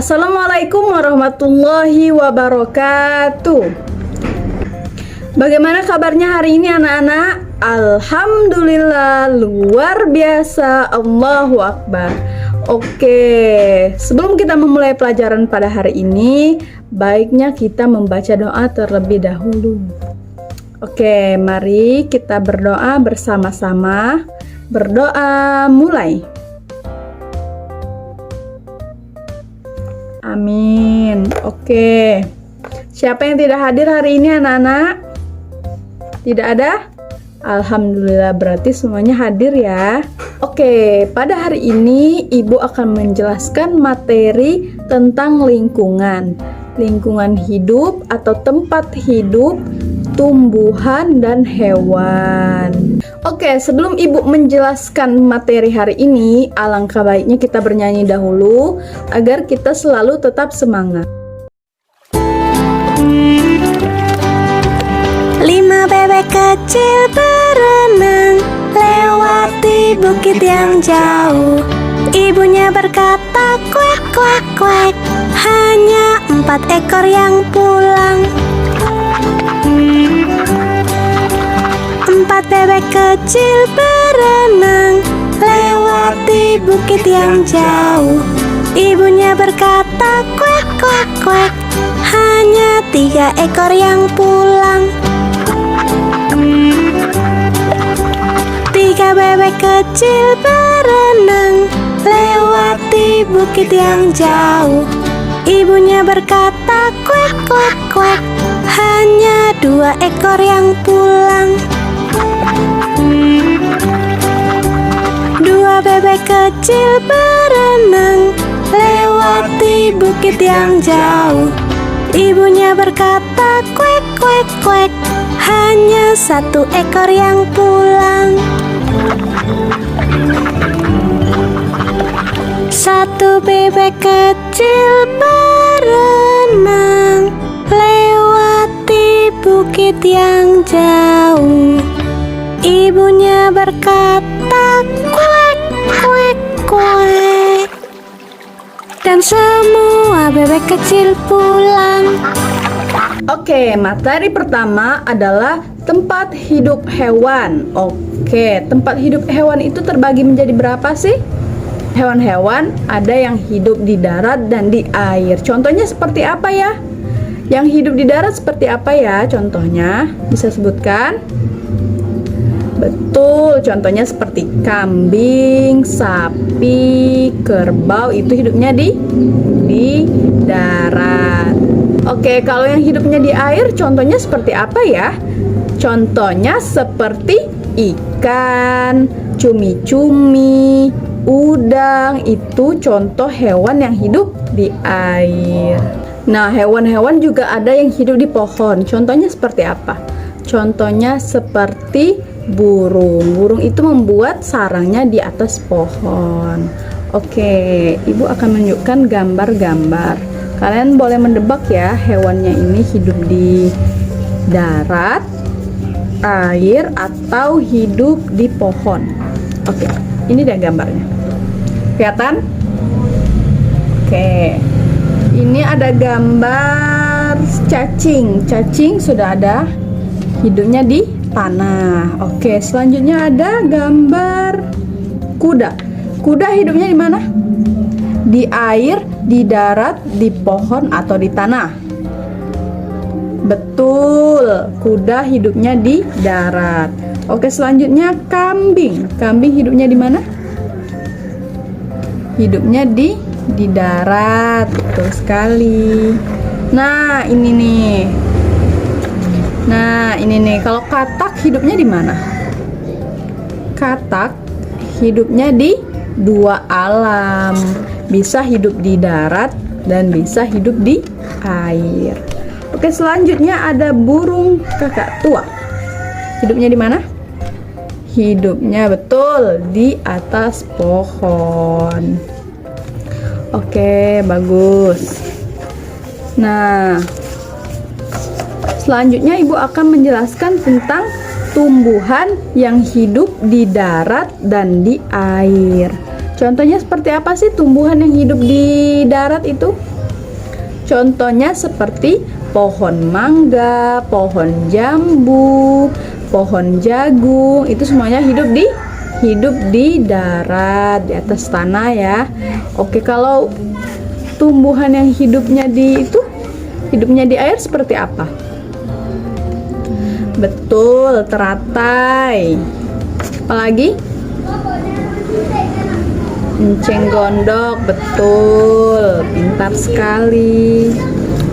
Assalamualaikum warahmatullahi wabarakatuh. Bagaimana kabarnya hari ini anak-anak? Alhamdulillah, luar biasa, Allahu Akbar. Oke, sebelum kita memulai pelajaran pada hari ini, baiknya kita membaca doa terlebih dahulu. Oke, mari kita berdoa bersama-sama. Berdoa mulai. Amin. Oke. Siapa yang tidak hadir hari ini anak-anak? Tidak ada? Alhamdulillah, berarti semuanya hadir ya. Oke, pada hari ini Ibu akan menjelaskan materi tentang lingkungan. Lingkungan hidup atau tempat hidup tumbuhan dan hewan. Oke, sebelum Ibu menjelaskan materi hari ini, alangkah baiknya kita bernyanyi dahulu agar kita selalu tetap semangat. 5 bebek kecil berenang lewati bukit yang jauh. Ibunya berkata kuek kuek kuek, hanya 4 ekor yang pulang. 4 bebek kecil berenang lewati bukit yang jauh. Ibunya berkata kuek kuek kuek, hanya 3 ekor yang pulang. 3 bebek kecil berenang lewati bukit yang jauh. Ibunya berkata kuek kuek kuek, hanya 2 ekor yang pulang. 2 bebek kecil berenang lewati bukit yang jauh. Ibunya berkata kuek kuek kuek, hanya 1 ekor yang pulang. 1 bebek kecil berenang lewati bukit yang jauh. Ibunya berkata kuek kuek kuek, dan semua bebek kecil pulang. Oke, materi pertama adalah tempat hidup hewan. Oke, tempat hidup hewan itu terbagi menjadi berapa sih? Hewan-hewan ada yang hidup di darat dan di air. Contohnya seperti apa ya? Yang hidup di darat seperti apa ya? Contohnya bisa sebutkan? Betul, contohnya seperti kambing, sapi, kerbau, itu hidupnya di darat. Oke, kalau yang hidupnya di air contohnya seperti apa ya? Contohnya seperti ikan, cumi-cumi, udang, itu contoh hewan yang hidup di air. Nah, hewan-hewan juga ada yang hidup di pohon. Contohnya seperti apa? Contohnya seperti burung. Burung itu membuat sarangnya di atas pohon. Oke, Ibu akan menunjukkan gambar-gambar. Kalian boleh mendebak ya, hewannya ini hidup di darat, air, atau hidup di pohon. Oke, ini dia gambarnya. Kelihatan? Oke. Ini ada gambar cacing. Cacing sudah ada, hidupnya di tanah. Oke, selanjutnya ada gambar kuda. Kuda hidupnya di mana? Di air, di darat, di pohon, atau di tanah? Betul, kuda hidupnya di darat. Oke, selanjutnya kambing. Kambing hidupnya di mana? Hidupnya di darat. Betul sekali. Nah, ini nih. Kalau katak hidupnya di mana? Katak hidupnya di 2 alam. Bisa hidup di darat dan bisa hidup di air. Oke, selanjutnya ada burung kakak tua. Hidupnya di mana? Hidupnya betul di atas pohon. Oke, bagus. Nah, selanjutnya Ibu akan menjelaskan tentang tumbuhan yang hidup di darat dan di air. Contohnya seperti apa sih tumbuhan yang hidup di darat itu? Contohnya seperti pohon mangga, pohon jambu, pohon jagung. Itu semuanya hidup di darat, di atas tanah ya. Oke, kalau tumbuhan yang hidupnya di air seperti apa? Betul, teratai. Apalagi? Enceng gondok, betul, pintar sekali.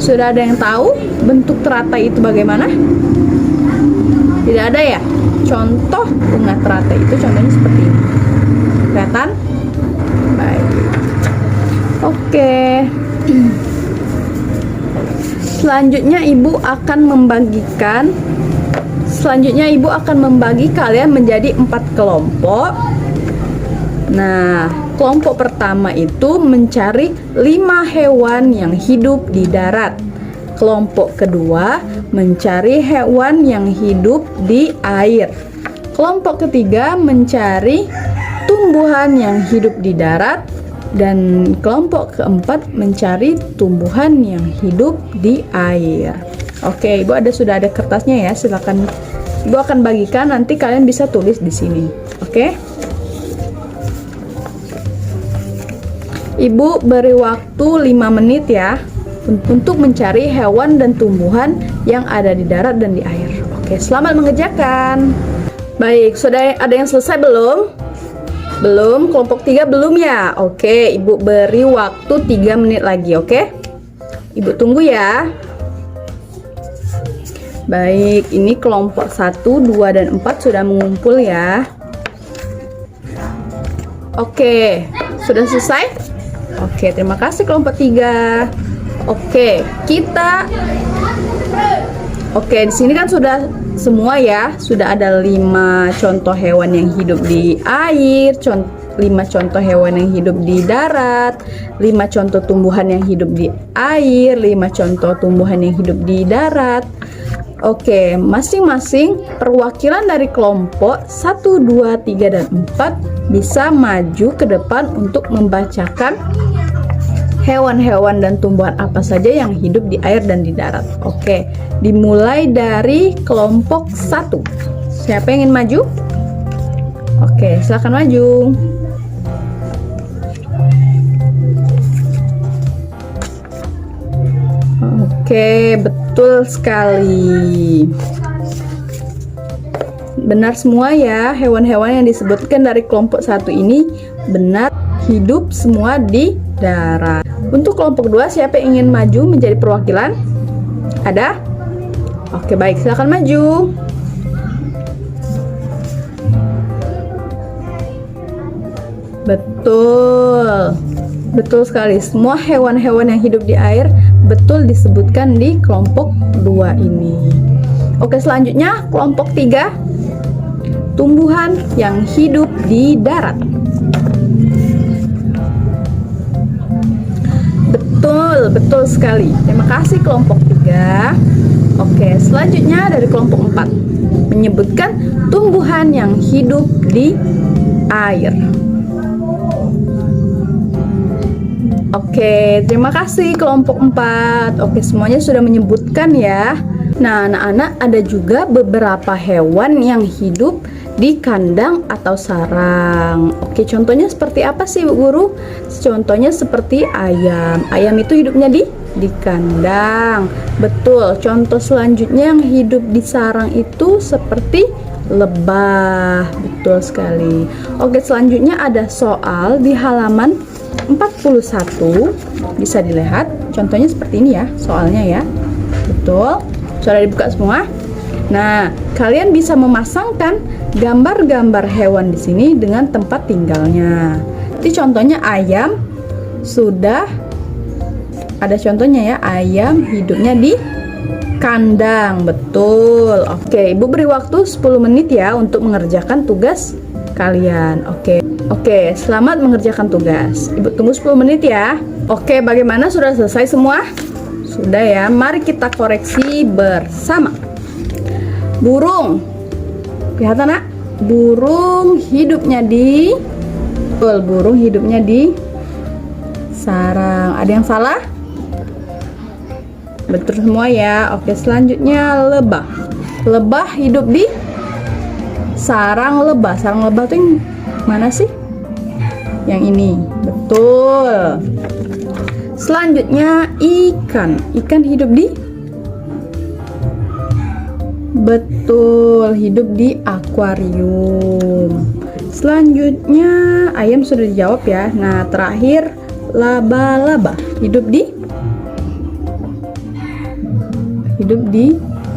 Sudah ada yang tahu bentuk teratai itu bagaimana? Tidak ada ya? Contoh bunga teratai itu contohnya seperti ini. Kelihatan? Baik. Oke. Selanjutnya ibu akan membagi kalian menjadi 4 kelompok. Nah, kelompok pertama itu mencari 5 hewan yang hidup di darat. Kelompok kedua mencari hewan yang hidup di air. Kelompok ketiga mencari tumbuhan yang hidup di darat. Dan kelompok keempat mencari tumbuhan yang hidup di air. Oke, ibu sudah ada kertasnya ya. Silakan ibu akan bagikan, nanti kalian bisa tulis di sini. Oke. Ibu beri waktu 5 menit ya untuk mencari hewan dan tumbuhan yang ada di darat dan di air. Oke, selamat mengerjakan. Baik, sudah ada yang selesai belum? Belum, kelompok 3 belum ya? Oke, ibu beri waktu 3 menit lagi, oke? Ibu tunggu ya. Baik, ini kelompok 1, 2, dan 4 sudah mengumpul ya. Oke, sudah selesai? Oke, terima kasih kelompok 3. Oke, di sini kan sudah semua ya, sudah ada 5 contoh hewan yang hidup di air, 5 contoh hewan yang hidup di darat, 5 contoh tumbuhan yang hidup di air, 5 contoh tumbuhan yang hidup di darat. Oke, masing-masing perwakilan dari kelompok 1, 2, 3, dan 4 bisa maju ke depan untuk membacakan hewan-hewan dan tumbuhan apa saja yang hidup di air dan di darat. Oke, dimulai dari kelompok 1. Siapa yang ingin maju? Oke, silakan maju. Oke, betul sekali. Benar semua ya, hewan-hewan yang disebutkan dari kelompok 1 ini benar hidup semua di darat. Untuk kelompok 2, siapa yang ingin maju menjadi perwakilan? Ada? Oke, baik, silakan maju. Betul. Betul sekali. Semua hewan-hewan yang hidup di air betul disebutkan di kelompok 2 ini. Oke, selanjutnya kelompok 3. Tumbuhan yang hidup di darat. Betul sekali. Terima kasih kelompok 3. Oke, selanjutnya dari kelompok 4 menyebutkan tumbuhan yang hidup di air. Oke, terima kasih kelompok 4. Oke, semuanya sudah menyebutkan ya. Nah, anak-anak, ada juga beberapa hewan yang hidup di kandang atau sarang. Oke, contohnya seperti apa sih Bu Guru? Contohnya seperti ayam. Ayam itu hidupnya di kandang. Betul. Contoh selanjutnya yang hidup di sarang itu seperti lebah. Betul sekali. Oke, selanjutnya ada soal di halaman 41. Bisa dilihat. Contohnya seperti ini ya, soalnya ya. Betul. Sudah dibuka semua? Nah, kalian bisa memasangkan gambar-gambar hewan di sini dengan tempat tinggalnya. Jadi contohnya ayam sudah ada contohnya ya, ayam hidupnya di kandang. Betul. Oke, Ibu beri waktu 10 menit ya untuk mengerjakan tugas kalian. Oke, selamat mengerjakan tugas. Ibu tunggu 10 menit ya. Oke, bagaimana, sudah selesai semua? Sudah ya, mari kita koreksi bersama. Burung, kelihatan nak? Burung hidupnya di sarang. Ada yang salah? Betul semua ya. Oke, selanjutnya lebah. Lebah hidup di sarang lebah. Sarang lebah tuh yang mana sih? Yang ini. Betul. Selanjutnya ikan. Ikan hidup di Betul, hidup di akuarium. Selanjutnya ayam sudah dijawab ya. Nah, terakhir laba-laba hidup di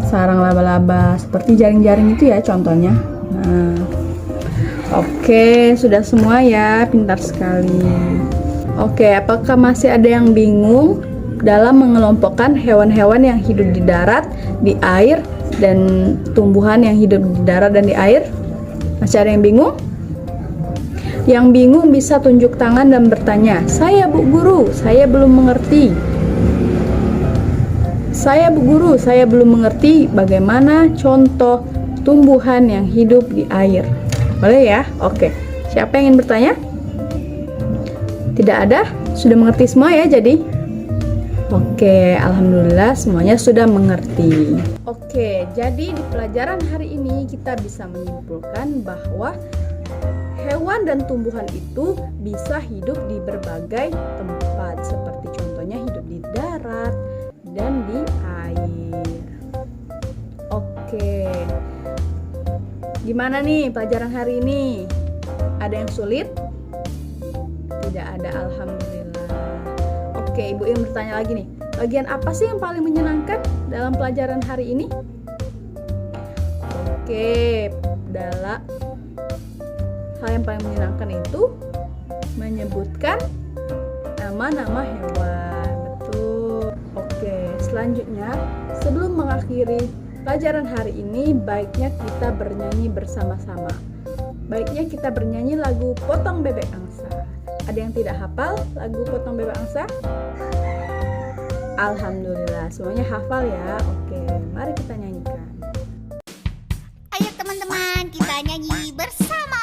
sarang laba-laba seperti jaring-jaring itu ya contohnya. Nah, oke, sudah semua ya, pintar sekali. Oke, apakah masih ada yang bingung dalam mengelompokkan hewan-hewan yang hidup di darat, di air, dan tumbuhan yang hidup di darat dan di air? Masih ada yang bingung? Yang bingung bisa tunjuk tangan dan bertanya, "Saya Bu Guru, saya belum mengerti." "Saya Bu Guru, saya belum mengerti bagaimana contoh tumbuhan yang hidup di air." Boleh ya? Oke. Siapa yang ingin bertanya? Tidak ada? Sudah mengerti semua ya jadi? Oke, alhamdulillah semuanya sudah mengerti. Oke, jadi di pelajaran hari ini kita bisa menyimpulkan bahwa hewan dan tumbuhan itu bisa hidup di berbagai tempat, seperti contohnya hidup di darat dan di air. Oke, gimana nih pelajaran hari ini? Ada yang sulit? Tidak ada, alhamdulillah. Oke, Ibu yang bertanya lagi nih, bagian apa sih yang paling menyenangkan dalam pelajaran hari ini? Oke, adalah hal yang paling menyenangkan itu menyebutkan nama-nama hewan. Betul. Oke, selanjutnya sebelum mengakhiri pelajaran hari ini, baiknya kita bernyanyi bersama-sama. Baiknya kita bernyanyi lagu Potong Bebek Angsa. Ada yang tidak hafal lagu Potong Bebek Angsa? Alhamdulillah, semuanya hafal ya. Oke, mari kita nyanyikan. Ayo teman-teman, kita nyanyi bersama.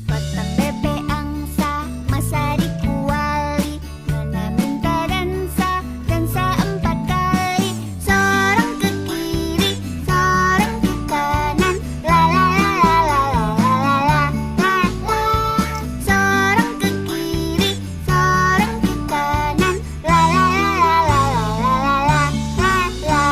Potong bebek angsa, masa dikuali, mana minta dansa, dansa 4 kali. Sorong ke kiri, sorong ke kanan, la la la la la la la la la. Sorong ke kiri, sorong ke kanan, la la la la la la la la la.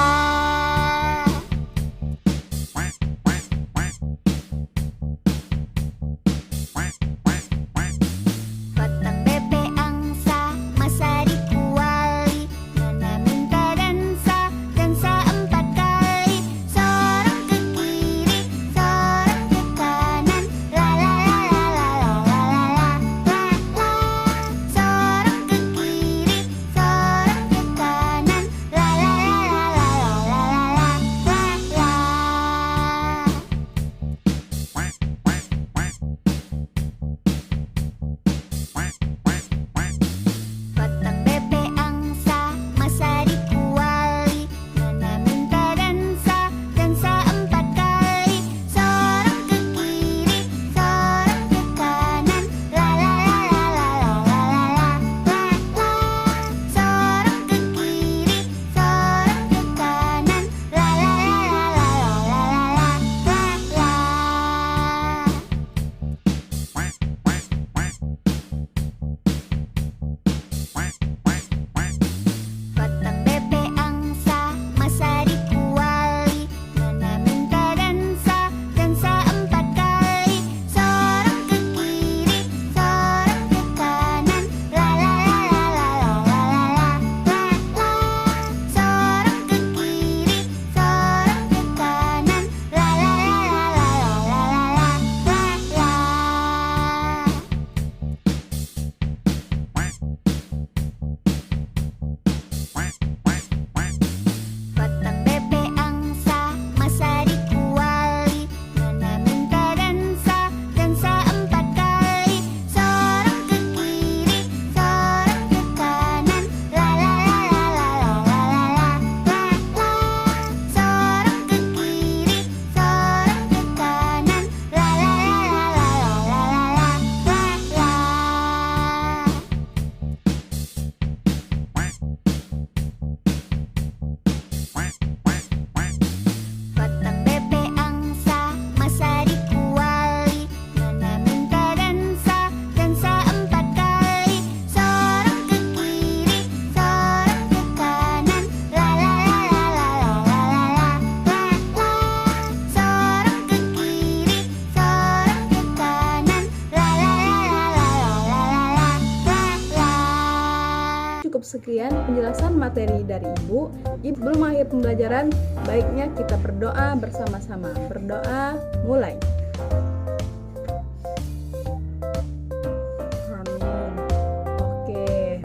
sekian penjelasan materi dari Ibu. Sebelum mengakhiri pembelajaran, baiknya kita berdoa bersama-sama. Berdoa, mulai. Oke,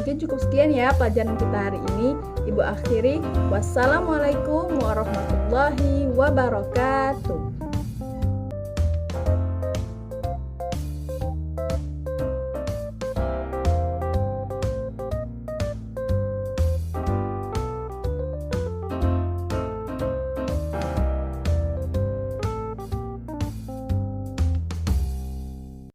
mungkin cukup sekian ya pelajaran kita hari ini. Ibu akhiri, wassalamualaikum warahmatullahi wabarakatuh.